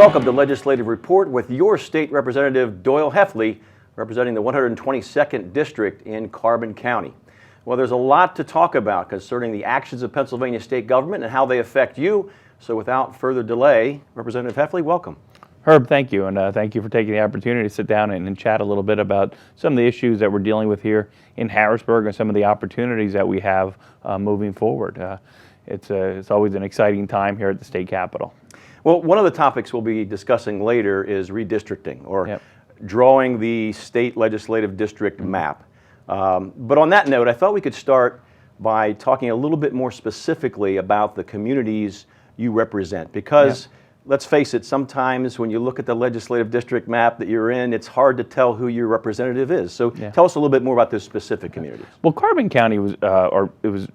Welcome to Legislative Report with your state representative, Doyle Heffley, representing the 122nd District in Carbon County. Well, there's a lot to talk about concerning the actions of Pennsylvania state government and how they affect you. So without further delay, Representative Heffley, welcome. Herb, thank you, and thank you for taking the opportunity to sit down and chat a little bit about some of the issues that we're dealing with here in Harrisburg and some of the opportunities that we have moving forward. It's always an exciting time here at the state capitol. Well, one of the topics we'll be discussing later is redistricting, or drawing the state legislative district map. But on that note, I thought we could start by talking a little bit more specifically about the communities you represent, because let's face it, sometimes when you look at the legislative district map that you're in, it's hard to tell who your representative is. So tell us a little bit more about those specific communities. Well, Carbon County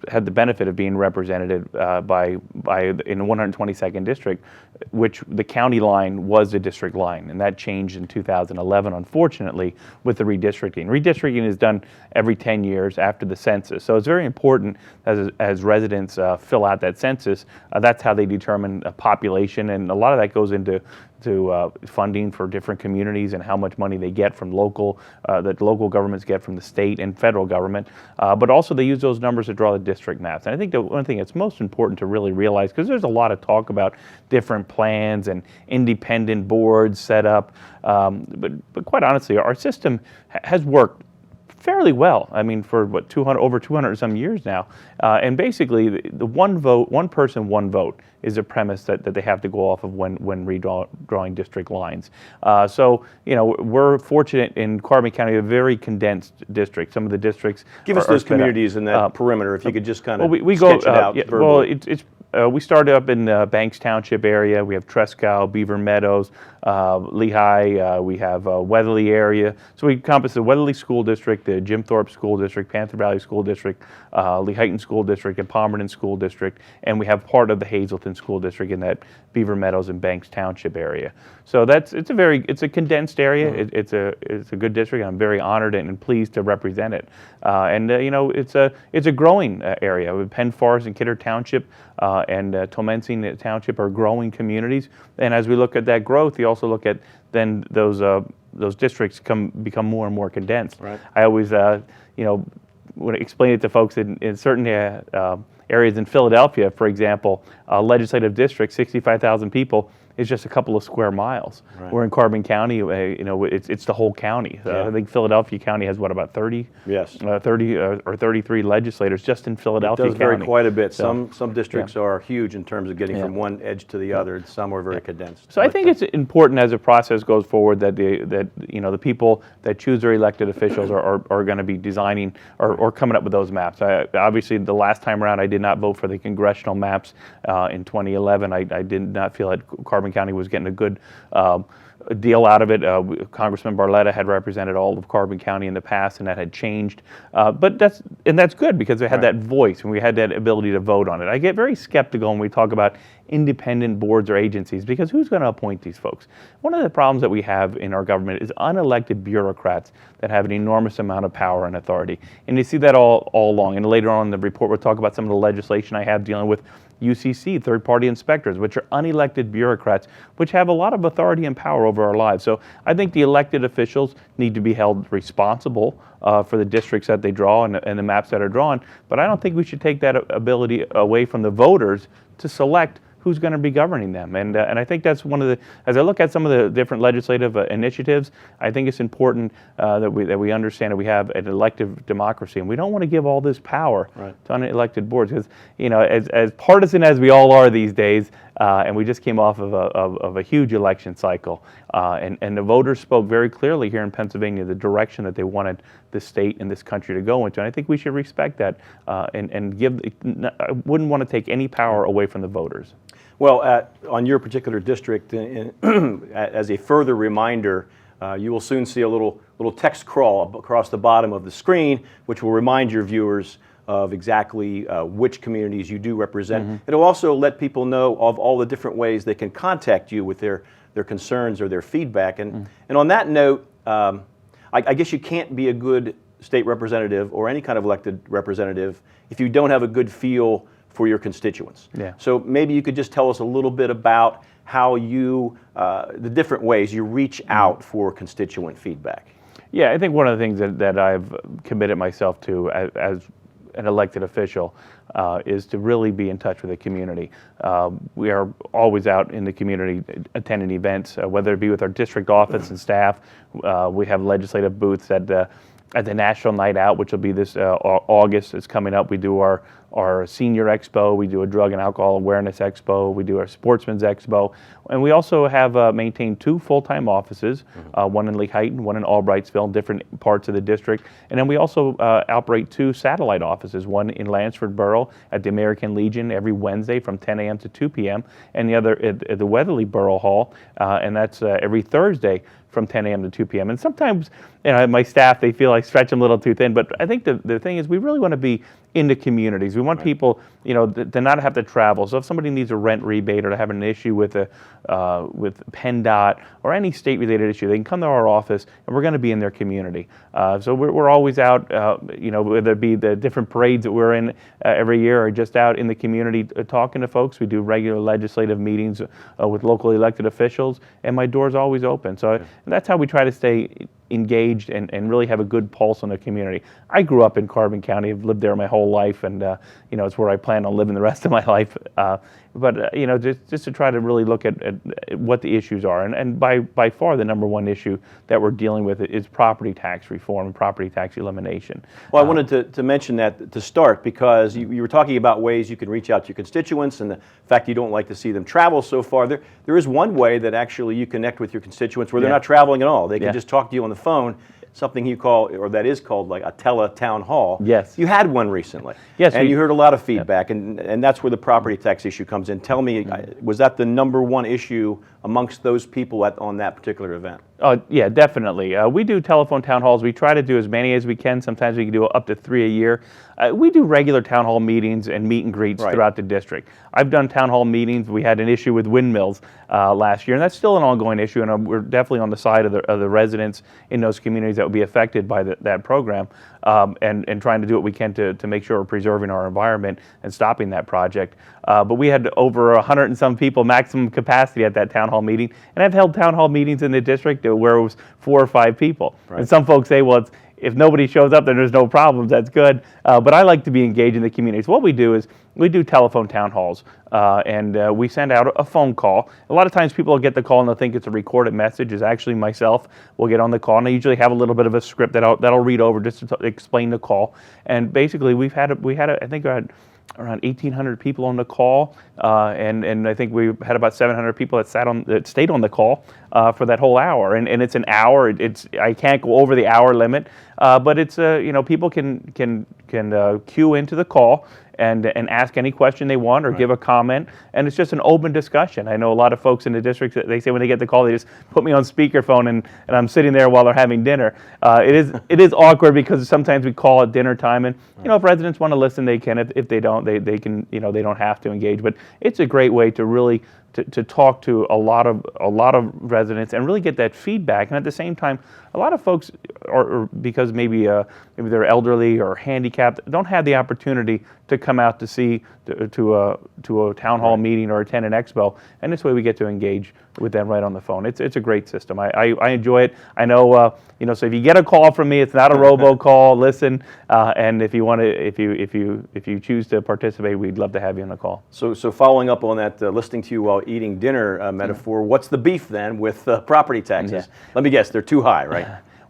had the benefit of being represented in the 122nd District, which the county line was the district line, and that changed in 2011, unfortunately, with the redistricting. Redistricting is done every 10 years after the census, so it's very important as residents fill out that census. That's how they determine a population, and a lot of that goes into funding for different communities and how much money they get from that local governments get from the state and federal government. But also they use those numbers to draw the district maps. And I think the one thing that's most important to really realize, because there's a lot of talk about different plans and independent boards set up, but quite honestly, our system has worked fairly well. I mean, for what, over 200 some years now, and basically the one vote, one person, one vote is a premise that they have to go off of when redrawing district lines. So you know, we're fortunate in Carbon County, a very condensed district. Some of the districts give us those communities in that perimeter, if you could just kind of sketch it out verbally. Well, we started up in Banks Township area. We have Tresco, Beaver Meadows, Lehigh. We have Weatherly area. So we encompass the Weatherly School District, the Jim Thorpe School District, Panther Valley School District, Lehighton School District, and Palmerton School District, and we have part of the Hazleton School District in that Beaver Meadows and Banks Township area. So it's a condensed area. It's a good district. I'm very honored and pleased to represent it. You know, it's a growing area. Penn Forest and Kidder Township and Tolmensing Township are growing communities. And as we look at that growth, you also look at then those districts become more and more condensed. Right. I always you know, when I explain it to folks in certain areas in Philadelphia, for example, legislative district, 65,000 people, is just a couple of square miles. Right. We're in Carbon County, you know, it's the whole county. I think Philadelphia County has what, about 30? Yes. 30 or 33 legislators just in Philadelphia County. It does vary quite a bit. So, some districts are huge in terms of getting from one edge to the other. Some are very condensed. So I think it's important as the process goes forward that you know, the people that choose their elected officials are going to be designing or coming up with those maps. Obviously, the last time around, I did not vote for the congressional maps in 2011. I did not feel that Carbon County was getting a good deal out of it. Congressman Barletta had represented all of Carbon County in the past, and that had changed. But that's good because they had that voice and we had that ability to vote on it. I get very skeptical when we talk about independent boards or agencies, because who's going to appoint these folks? One of the problems that we have in our government is unelected bureaucrats that have an enormous amount of power and authority. And you see that all along. And later on in the report, we'll talk about some of the legislation I have dealing with UCC, third-party inspectors, which are unelected bureaucrats, which have a lot of authority and power over our lives. So I think the elected officials need to be held responsible for the districts that they draw and the maps that are drawn. But I don't think we should take that ability away from the voters to select who's going to be governing them. And I think that's one of the, as I look at some of the different legislative initiatives, I think it's important that we understand that we have an elective democracy, and we don't want to give all this power to unelected boards, because, you know, as partisan as we all are these days, and we just came off of a huge election cycle, and the voters spoke very clearly here in Pennsylvania the direction that they wanted the state and this country to go into. And I think we should respect that and give. I wouldn't want to take any power away from the voters. Well, on your particular district, as a further reminder, you will soon see a little text crawl across the bottom of the screen, which will remind your viewers of exactly which communities you do represent. It'll also let people know of all the different ways they can contact you with their concerns or their feedback. And on that note, I guess you can't be a good state representative or any kind of elected representative if you don't have a good feel for your constituents. So maybe you could just tell us a little bit about how you, the different ways you reach out for constituent feedback. Yeah, I think one of the things that I've committed myself to as an elected official is to really be in touch with the community. We are always out in the community attending events, whether it be with our district office and staff. We have legislative booths at the National Night Out, which will be this August. It's coming up. We do our Senior Expo. We do a Drug and Alcohol Awareness Expo. We do our Sportsman's Expo. And we also have maintained 2 full-time offices, one in Lehighton, one in Albrightsville, in different parts of the district. And then we also operate 2 satellite offices, one in Lansford Borough at the American Legion every Wednesday from 10 a.m. to 2 p.m., and the other at the Weatherly Borough Hall, and that's every Thursday from 10 a.m. to 2 p.m. And sometimes, my staff, they feel I stretch them a little too thin, but I think the thing is we really want to be in the communities. We want people, to not have to travel. So if somebody needs a rent rebate or to have an issue with PennDOT or any state-related issue, they can come to our office, and we're going to be in their community. So we're always out, whether it be the different parades that we're in every year or just out in the community talking to folks. We do regular legislative meetings with local elected officials, and my door's always open. So that's how we try to stay engaged and really have a good pulse on the community. I grew up in Carbon County. I've lived there my whole life, and it's where I plan on living the rest of my life. But just to try to really look at what the issues are, and by far the number one issue that we're dealing with is property tax reform and property tax elimination. Well, I wanted to mention that to start, because you were talking about ways you can reach out to your constituents and the fact you don't like to see them travel so far. There is one way that actually you connect with your constituents where they're not traveling at all. They can just talk to you on the phone. Something you call, or that is called, like a tele-town hall. Yes. You had one recently. Yes. And you heard a lot of feedback, and that's where the property tax issue comes in. Tell me, was that the number one issue amongst those people on that particular event? Yeah, definitely. We do telephone town halls. We try to do as many as we can. Sometimes we can do up to 3 a year. We do regular town hall meetings and meet and greets throughout the district. I've done town hall meetings. We had an issue with windmills last year, and that's still an ongoing issue, and we're definitely on the side of the residents in those communities that would be affected by that program, and trying to do what we can to make sure we're preserving our environment and stopping that project. But we had over 100 and some people maximum capacity at that town hall meeting, and I've held town hall meetings in the district where it was 4 or 5 people. And some folks say, well, if nobody shows up, then there's no problems. That's good. But I like to be engaged in the community. So what we do is we do telephone town halls, and we send out a phone call. A lot of times people will get the call and they'll think it's a recorded message. It's actually myself. We'll get on the call, and I usually have a little bit of a script that I'll read over just to explain the call. And basically we had I think around 1,800 people on the call, and I think we had about 700 people that stayed on the call for that whole hour. And it's an hour. I can't go over the hour limit, but it's people can queue into the call and ask any question they want or give a comment, and it's just an open discussion. I know a lot of folks in the district, they say when they get the call, they just put me on speakerphone and I'm sitting there while they're having dinner. It is awkward because sometimes we call at dinner time, and if residents want to listen, they can. If they don't, they can. They don't have to engage. But it's a great way to really to talk to a lot of residents and really get that feedback. And at the same time, a lot of folks are because maybe they're elderly or handicapped, don't have the opportunity to come out to see to a town hall meeting or attend an expo. And this way we get to engage with them right on the phone. It's a great system. I enjoy it. I know so if you get a call from me, it's not a robocall. Listen, and if you choose to participate, we'd love to have you on the call. So following up on that, listening to you while eating dinner metaphor, what's the beef then with property taxes? Let me guess, they're too high, right?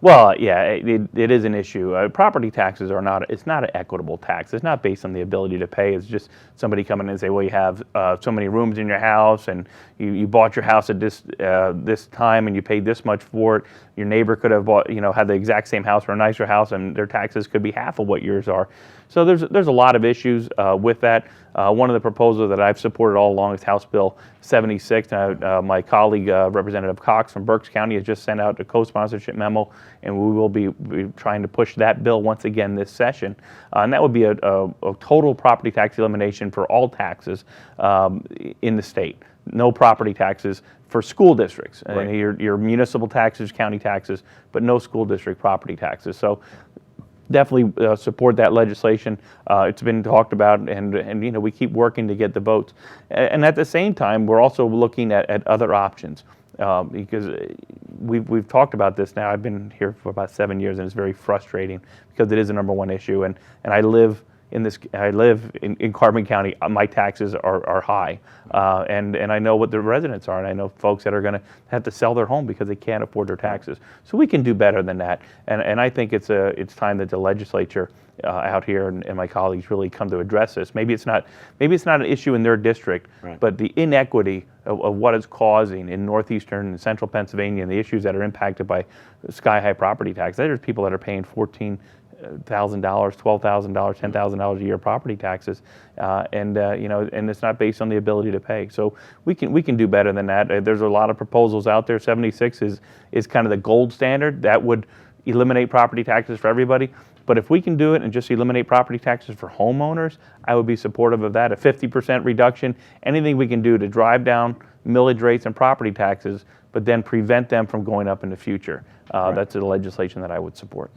Well, yeah, it is an issue. Property taxes it's not an equitable tax. It's not based on the ability to pay. It's just somebody coming in and say, well, you have so many rooms in your house, and you bought your house at this time, and you paid this much for it. Your neighbor could have had the exact same house or a nicer house, and their taxes could be half of what yours are. So there's a lot of issues with that. One of the proposals that I've supported all along is House Bill 76. My colleague, Representative Cox from Berks County, has just sent out a co-sponsorship memo, and we will be trying to push that bill once again this session. And that would be a total property tax elimination for all taxes in the state. No property taxes for school districts. Right. Your municipal taxes, county taxes, but no school district property taxes. So definitely support that legislation. It's been talked about, and you know, we keep working to get the votes. And at the same time, we're also looking at other options. Because we've talked about this now. I've been here for about 7 years, and it's very frustrating because it is the #1 issue. And I live in Carbon County. My taxes are high, and I know what the residents are, and I know folks that are going to have to sell their home because they can't afford their taxes. So we can do better than that. And I think it's time that the legislature out here and my colleagues really come to address this. Maybe it's not an issue in their district, right, but the inequity of what it's causing in northeastern and central Pennsylvania, and the issues that are impacted by sky-high property tax. There's people that are paying $14,000, $12,000, $10,000 a year property taxes, and it's not based on the ability to pay. So we can do better than that. There's a lot of proposals out there. 76 is kind of the gold standard that would eliminate property taxes for everybody. But if we can do it and just eliminate property taxes for homeowners, I would be supportive of that. A 50% reduction, anything we can do to drive down millage rates and property taxes, but then prevent them from going up in the future. Right. That's the legislation that I would support.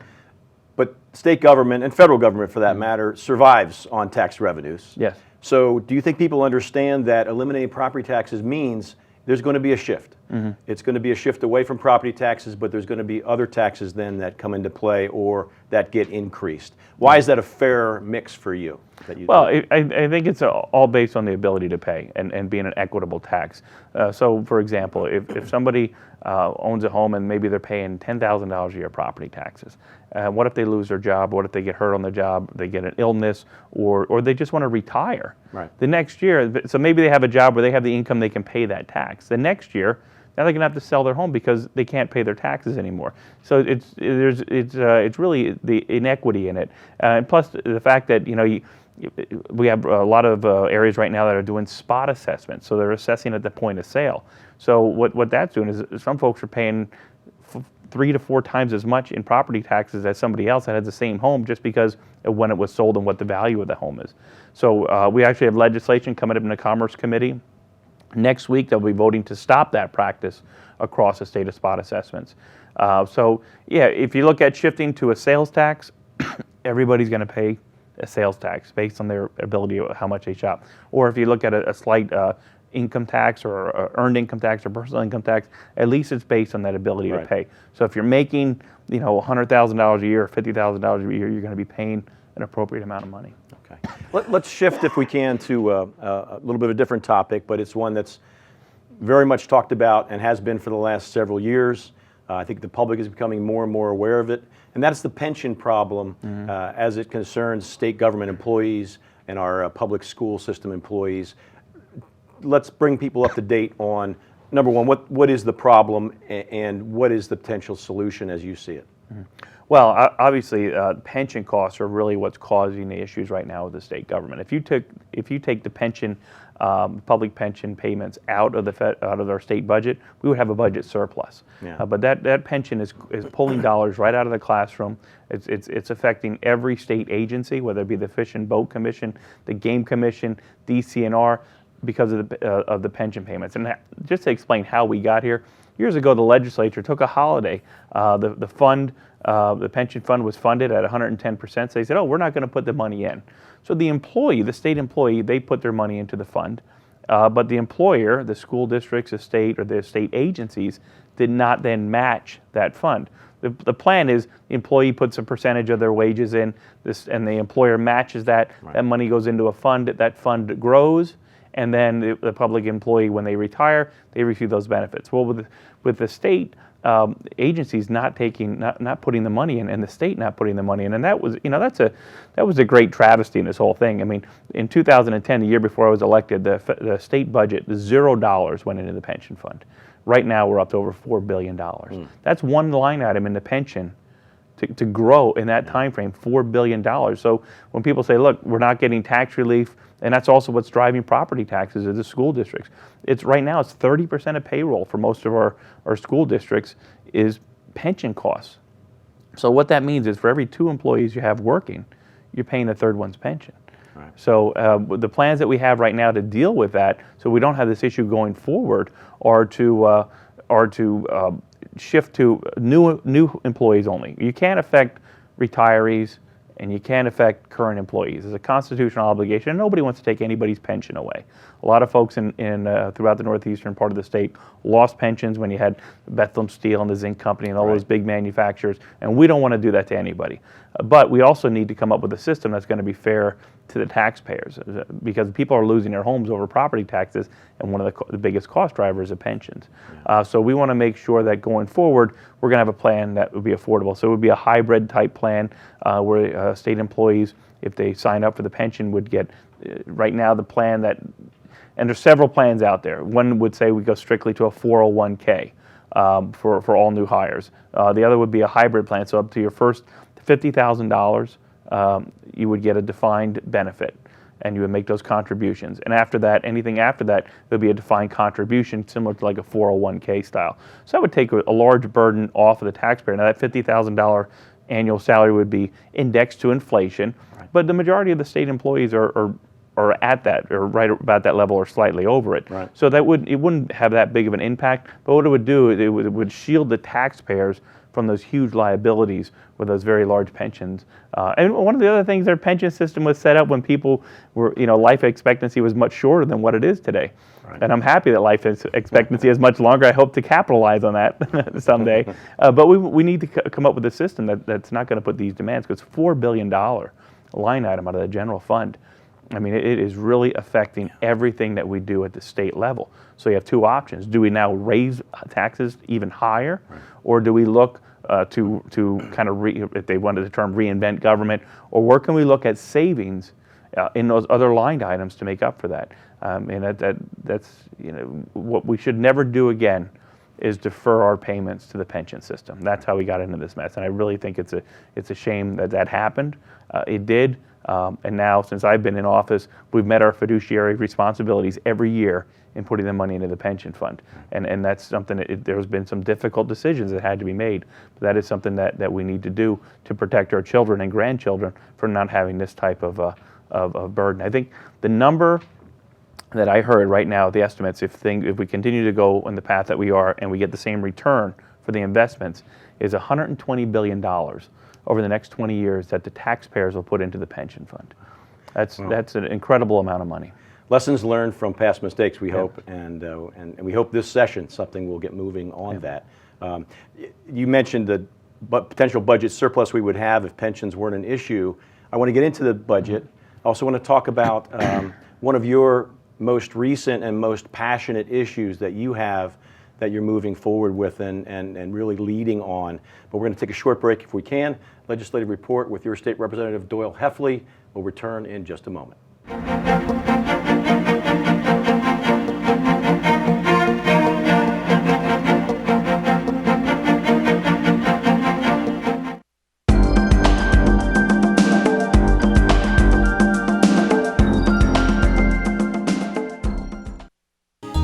But state government and federal government, for that matter, survives on tax revenues. Yes. So do you think people understand that eliminating property taxes means there's going to be a shift? Mm-hmm. It's going to be a shift away from property taxes, but there's going to be other taxes then that come into play or that get increased. Why is that a fair mix for you? Well, I think it's all based on the ability to pay and being an equitable tax. So, for example, if somebody owns a home and maybe they're paying $10,000 a year property taxes, what if they lose their job? What if they get hurt on the job? They get an illness, or they just want to retire? Right. The next year, so maybe they have a job where they have the income they can pay that tax. The next year, now they're going to have to sell their home because they can't pay their taxes anymore. So it's really the inequity in it, and plus the fact that we have a lot of areas right now that are doing spot assessments, so they're assessing at the point of sale. So what that's doing is some folks are paying 3 to 4 times as much in property taxes as somebody else that has the same home just because of when it was sold and what the value of the home is. So we actually have legislation coming up in the Commerce Committee. Next week, they'll be voting to stop that practice across the state of spot assessments. So, yeah, if you look at shifting to a sales tax, everybody's going to pay a sales tax based on their ability of how much they shop. Or if you look at a slight income tax or earned income tax or personal income tax, at least it's based on that ability to pay. So if you're making $100,000 a year or $50,000 a year, you're going to be paying an appropriate amount of money. Okay. Let's shift, if we can, to a little bit of a different topic, but it's one that's very much talked about and has been for the last several years. I think the public is becoming more and more aware of it, and that's the pension problem as it concerns state government employees and our public school system employees. Let's bring people up to date on, number one, what is the problem and what is the potential solution as you see it? Well, obviously, pension costs are really what's causing the issues right now with the state government. If you take the pension, public pension payments out of our state budget, we would have a budget surplus. Yeah. But that pension is pulling dollars right out of the classroom. It's affecting every state agency, whether it be the Fish and Boat Commission, the Game Commission, DCNR, because of the pension payments. And just to explain how we got here, years ago the legislature took a holiday. The pension fund was funded at 110%. So they said, oh, we're not going to put the money in. So the state employee, they put their money into the fund. But the employer, the school districts, the state, or the state agencies, did not then match that fund. The plan is the employee puts a percentage of their wages in, and the employer matches that. Right. That money goes into a fund. That fund grows. And then the public employee, when they retire, they receive those benefits. Well, with the state agencies not putting the money in, and the state not putting the money in, and that was a great travesty in this whole thing. I mean, in 2010, the year before I was elected, the state budget, $0 went into the pension fund. Right now, we're up to over $4 billion. That's one line item in the pension to grow in that time frame, $4 billion. So when people say, look, we're not getting tax relief, and that's also what's driving property taxes of the school districts. Right now it's 30% of payroll for most of our school districts is pension costs. So what that means is for every 2 employees you have working, you're paying the third one's pension. Right. So the plans that we have right now to deal with that, so we don't have this issue going forward, are to shift to new employees only. You can't affect retirees, and you can't affect current employees. It's a constitutional obligation, and nobody wants to take anybody's pension away. A lot of folks throughout the northeastern part of the state lost pensions when you had Bethlehem Steel and the zinc company and all those big manufacturers, and we don't want to do that to anybody. But we also need to come up with a system that's going to be fair to the taxpayers, because people are losing their homes over property taxes, and one of the biggest cost drivers is pensions. So we want to make sure that going forward, we're going to have a plan that would be affordable. So it would be a hybrid type plan where state employees, if they sign up for the pension, would get, right now the plan that, and there's several plans out there. One would say we go strictly to a 401k for all new hires. The other would be a hybrid plan, so up to your first $50,000, you would get a defined benefit, and you would make those contributions. And after that, anything after that, there'll be a defined contribution similar to like a 401k style. So that would take a large burden off of the taxpayer. Now that $50,000 annual salary would be indexed to inflation, but the majority of the state employees are at that, or right about that level, or slightly over it. So it wouldn't have that big of an impact. But what it would do, it would shield the taxpayers from those huge liabilities with those very large pensions. And one of the other things, their pension system was set up when people were, life expectancy was much shorter than what it is today. And I'm happy that life expectancy is much longer. I hope to capitalize on that someday. But we need to come up with a system that's not going to put these demands, because it's a $4 billion line item out of the general fund. I mean, it is really affecting everything that we do at the state level. So you have two options. Do we now raise taxes even higher, or do we look to kind of, if they wanted the term, reinvent government, or where can we look at savings in those other line items to make up for that? And that's what we should never do again, is defer our payments to the pension system. That's how we got into this mess, and I really think it's a shame that happened. It did. And now, since I've been in office, we've met our fiduciary responsibilities every year in putting the money into the pension fund. And that's something, there's been some difficult decisions that had to be made. But that is something that we need to do to protect our children and grandchildren from not having this type of burden. I think the number that I heard right now, the estimates, if we continue to go on the path that we are and we get the same return for the investments, is $120 billion over the next 20 years that the taxpayers will put into the pension fund. That's an incredible amount of money. Lessons learned from past mistakes, we hope, and we hope this session something will get moving on that. You mentioned the potential budget surplus we would have if pensions weren't an issue. I want to get into the budget. I also want to talk about one of your most recent and most passionate issues that you have, that you're moving forward with and really leading on. But we're going to take a short break if we can. Legislative report with your state representative, Doyle Heffley. We'll return in just a moment.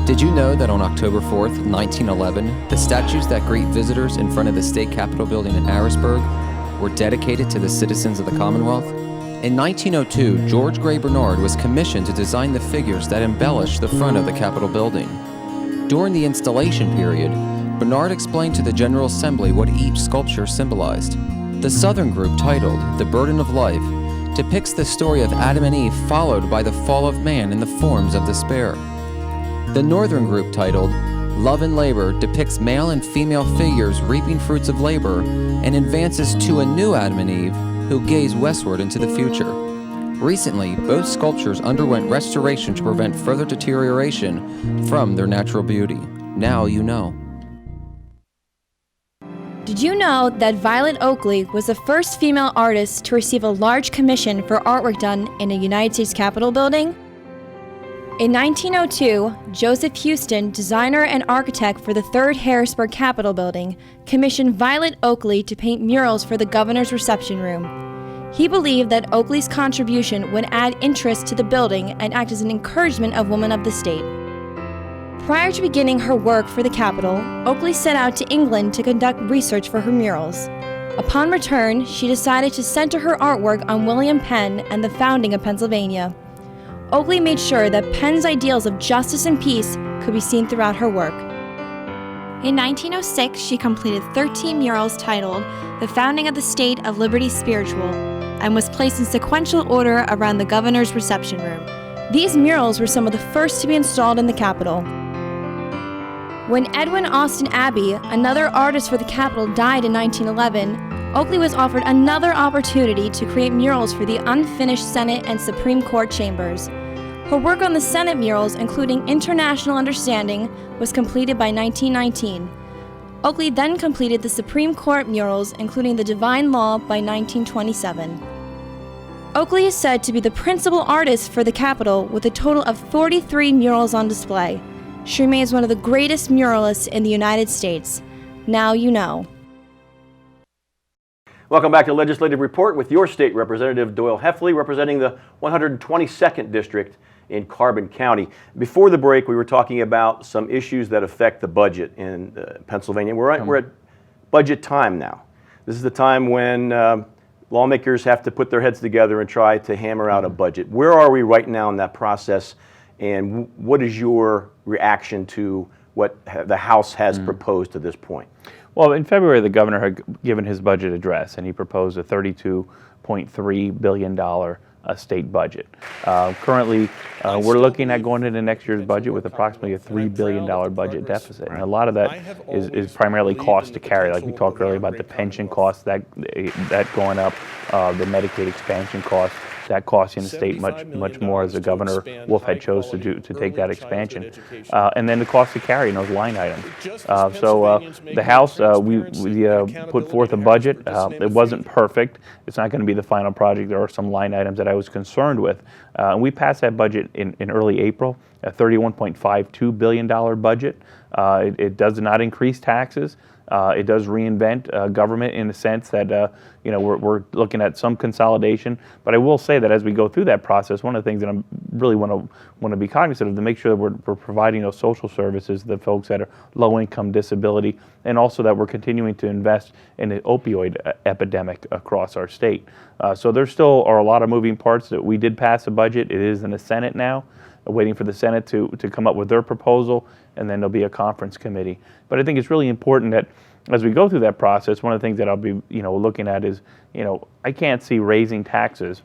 Did you know that on October 4th, 1911, the statues that greet visitors in front of the state capitol building in Harrisburg were dedicated to the citizens of the Commonwealth? In 1902, George Gray Bernard was commissioned to design the figures that embellish the front of the Capitol building. During the installation period, Bernard explained to the General Assembly what each sculpture symbolized. The Southern group, titled The Burden of Life, depicts the story of Adam and Eve followed by the fall of man in the forms of despair. The Northern group, titled Love and Labor, depicts male and female figures reaping fruits of labor and advances to a new Adam and Eve who gaze westward into the future. Recently, both sculptures underwent restoration to prevent further deterioration from their natural beauty. Now you know. Did you know that Violet Oakley was the first female artist to receive a large commission for artwork done in a United States Capitol building? In 1902, Joseph Houston, designer and architect for the 3rd Harrisburg Capitol building, commissioned Violet Oakley to paint murals for the governor's reception room. He believed that Oakley's contribution would add interest to the building and act as an encouragement of women of the state. Prior to beginning her work for the Capitol, Oakley set out to England to conduct research for her murals. Upon return, she decided to center her artwork on William Penn and the founding of Pennsylvania. Oakley made sure that Penn's ideals of justice and peace could be seen throughout her work. In 1906, she completed 13 murals titled The Founding of the State of Liberty Spiritual and was placed in sequential order around the governor's reception room. These murals were some of the first to be installed in the Capitol. When Edwin Austin Abbey, another artist for the Capitol, died in 1911, Oakley was offered another opportunity to create murals for the unfinished Senate and Supreme Court chambers. Her work on the Senate murals, including International Understanding, was completed by 1919. Oakley then completed the Supreme Court murals, including the Divine Law, by 1927. Oakley is said to be the principal artist for the Capitol, with a total of 43 murals on display. She remains one of the greatest muralists in the United States. Now you know. Welcome back to Legislative Report with your state representative, Doyle Heffley, representing the 122nd District in Carbon County. Before the break, we were talking about some issues that affect the budget in Pennsylvania. We're at budget time now. This is the time when lawmakers have to put their heads together and try to hammer out a budget. Where are we right now in that process, and what is your reaction to what the House has proposed to this point? Well, in February, the governor had given his budget address, and he proposed a $32.3 billion state budget. Currently, we're looking at going into next year's budget with approximately a $3 billion budget deficit. And a lot of that is primarily cost to carry. Like we talked earlier about the pension costs, that going up, the Medicaid expansion costs, that costing the state much more, as the Governor Wolf had chose to take that expansion. And then the cost to carry in those line items. The House, we put forth a budget. It wasn't perfect. It's not going to be the final project. There are some line items that I was concerned with. And we passed that budget in early April, a $31.52 billion budget. It does not increase taxes. It does reinvent government in the sense that we're looking at some consolidation. But I will say that as we go through that process, one of the things that I really want to be cognizant of, to make sure that we're providing those social services to the folks that are low income, disability, and also that we're continuing to invest in the opioid epidemic across our state. So there still are a lot of moving parts. That we did pass a budget. It is in the Senate now, waiting for the Senate to come up with their proposal, and then there'll be a conference committee. But I think it's really important that as we go through that process, one of the things that I'll be looking at is, I can't see raising taxes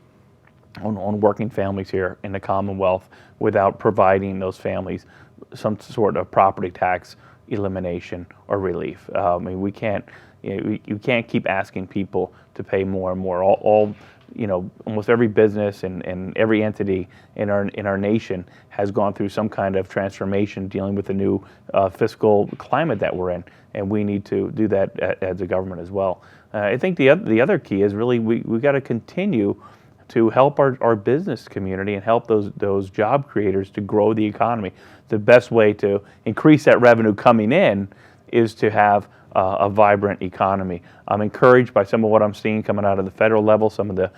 on working families here in the Commonwealth without providing those families some sort of property tax elimination or relief. I mean, we can't, you can't keep asking people to pay more and more. Almost every business and every entity in our nation has gone through some kind of transformation dealing with the new fiscal climate that we're in, and we need to do that as a government as well. I think the other key is really we got to continue to help our business community and help those job creators to grow the economy. The best way to increase that revenue coming in is to have a vibrant economy. I'm encouraged by some of what I'm seeing coming out of the federal level, some of the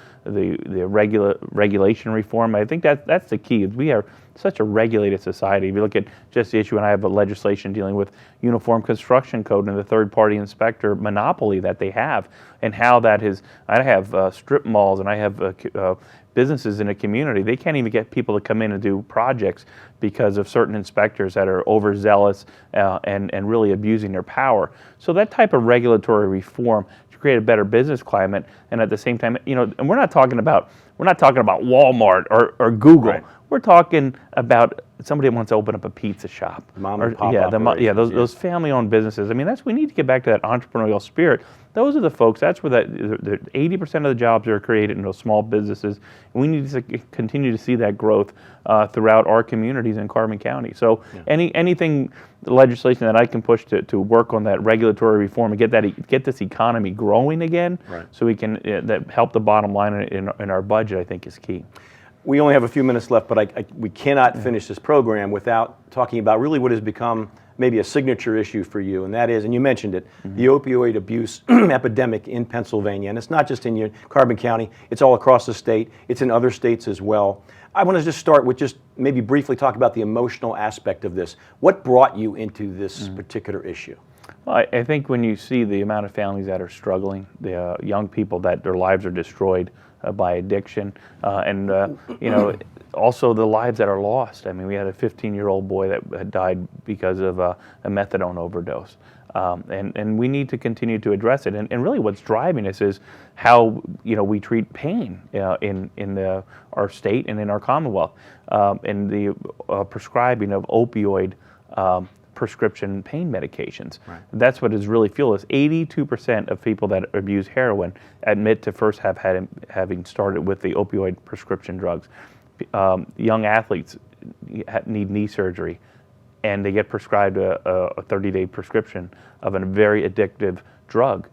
regulation reform. I think that's the key. We are such a regulated society. If you look at just the issue, and I have a legislation dealing with uniform construction code and the third-party inspector monopoly that they have, and how that is. I have strip malls, and I have businesses in a community. They can't even get people to come in and do projects because of certain inspectors that are overzealous and really abusing their power. So that type of regulatory reform to create a better business climate, and at the same time, and we're not talking about Walmart or Google. Right. We're talking about somebody that wants to open up a pizza shop. Mom and pop those family-owned businesses. I mean, we need to get back to that entrepreneurial spirit. Those are the folks. That's where the 80% of the jobs are created in those small businesses. And we need to continue to see that growth throughout our communities in Carbon County. So anything, the legislation that I can push to work on that regulatory reform and get this economy growing again, right, so we can that help the bottom line in our budget, I think is key. We only have a few minutes left, but we cannot finish this program without talking about really what has become maybe a signature issue for you, and that is, and you mentioned it, the opioid abuse epidemic in Pennsylvania. And it's not just in Carbon County, it's all across the state, it's in other states as well. I want to just start with just maybe briefly talk about the emotional aspect of this. What brought you into this particular issue? Well, I think when you see the amount of families that are struggling, the young people that their lives are destroyed by addiction, and also the lives that are lost. I mean, we had a 15-year-old boy that had died because of a methadone overdose. And we need to continue to address it. And really what's driving us is how we treat pain in our state and in our Commonwealth, and the prescribing of opioid prescription pain medications. Right. That's what has really fueled us. 82% of people that abuse heroin admit to first having started with the opioid prescription drugs. Young athletes need knee surgery, and they get prescribed a 30-day prescription of a very addictive drug.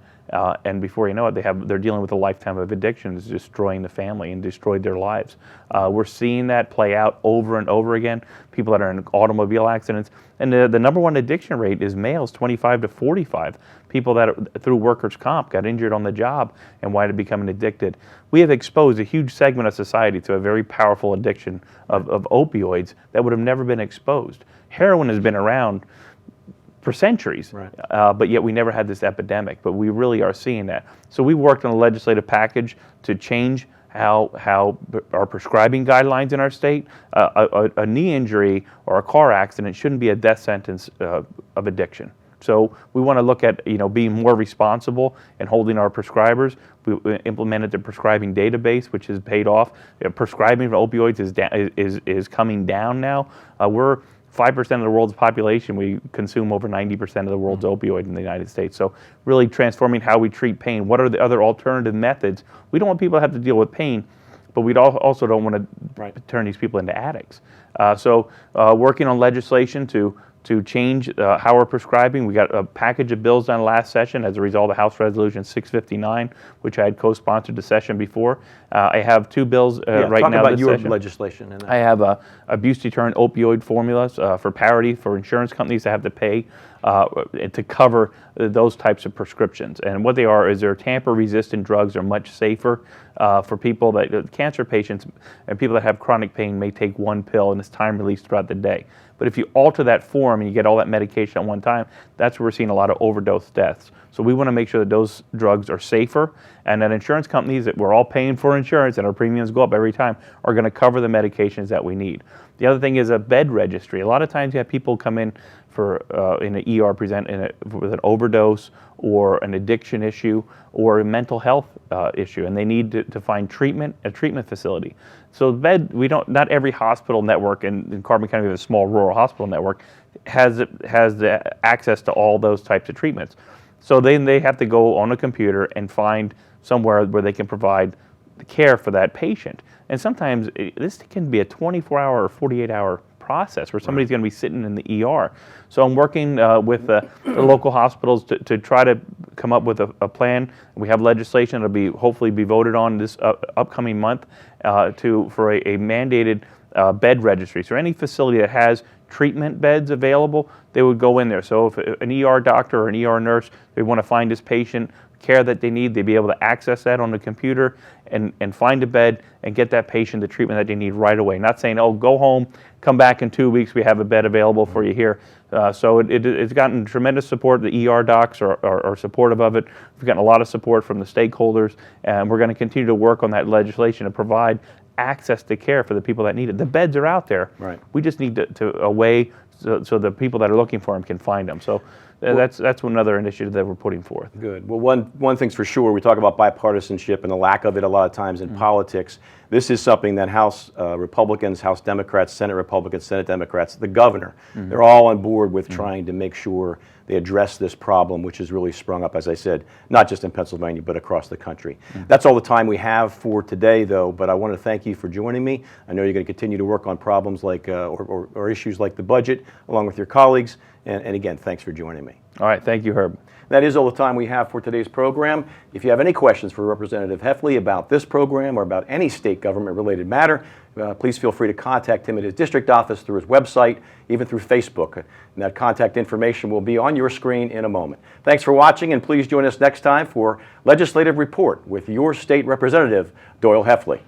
And before you know it, they're dealing with a lifetime of addiction. It's destroying the family and destroyed their lives. We're seeing that play out over and over again. People that are in automobile accidents. And the number one addiction rate is males, 25 to 45. People that through workers' comp got injured on the job and wind up becoming addicted. We have exposed a huge segment of society to a very powerful addiction of opioids that would have never been exposed. Heroin has been around for centuries, right. But yet we never had this epidemic, but we really are seeing that. So we worked on a legislative package to change how our prescribing guidelines in our state. A knee injury or a car accident shouldn't be a death sentence of addiction. So we want to look at being more responsible and holding our prescribers. We implemented the prescribing database, which has paid off. Prescribing for opioids is coming down now. We're 5% of the world's population. We consume over 90% of the world's opioid in the United States. So really transforming how we treat pain. What are the other alternative methods? We don't want people to have to deal with pain, but we also don't want to turn these people into addicts. So working on legislation to change how we're prescribing. We got a package of bills done last session as a result of House Resolution 659, which I had co-sponsored the session before. I have two bills right now. Talk about this your session. legislation. And I have abuse deterrent opioid formulas for parity for insurance companies to have to pay to cover those types of prescriptions. And what they are is they're tamper-resistant drugs. They're much safer for people that cancer patients and people that have chronic pain may take one pill and it's time released throughout the day. But if you alter that form and you get all that medication at one time, that's where we're seeing a lot of overdose deaths. So we want to make sure that those drugs are safer and that insurance companies that we're all paying for insurance and our premiums go up every time are going to cover the medications that we need. The other thing is a bed registry. A lot of times you have people come in for in an ER present with an overdose or an addiction issue or a mental health issue, and they need to find treatment, a treatment facility. So not every hospital network in Carbon County, we have a small rural hospital network, has the access to all those types of treatments. So then they have to go on a computer and find somewhere where they can provide the care for that patient. And sometimes this can be a 24-hour or 48-hour process where somebody's going to be sitting in the ER. So I'm working with the local hospitals to try to come up with a plan. We have legislation that will hopefully be voted on this upcoming month for a mandated bed registry. So any facility that has treatment beds available, they would go in there. So if an ER doctor or an ER nurse, they want to find this patient care that they need, they'd be able to access that on the computer and find a bed and get that patient the treatment that they need right away. Not saying, oh, go home, come back in 2 weeks, we have a bed available for you here. So it's gotten tremendous support. The ER docs are supportive of it. We've gotten a lot of support from the stakeholders, and we're going to continue to work on that legislation to provide access to care for the people that need it. The beds are out there. Right. We We just need a way so the people that are looking for them can find them. So that's another initiative that we're putting forth. Good. Well, one thing's for sure, we talk about bipartisanship and the lack of it a lot of times in politics. This is something that House Republicans, House Democrats, Senate Republicans, Senate Democrats, the governor, they're all on board with trying to make sure they address this problem, which has really sprung up, as I said, not just in Pennsylvania, but across the country. That's all the time we have for today, though, but I want to thank you for joining me. I know you're going to continue to work on problems like, or issues like the budget, along with your colleagues, and again, thanks for joining me. All right, thank you, Herb. That is all the time we have for today's program. If you have any questions for Representative Heffley about this program or about any state government-related matter, please feel free to contact him at his district office, through his website, even through Facebook. And that contact information will be on your screen in a moment. Thanks for watching, and please join us next time for Legislative Report with your state representative, Doyle Heffley.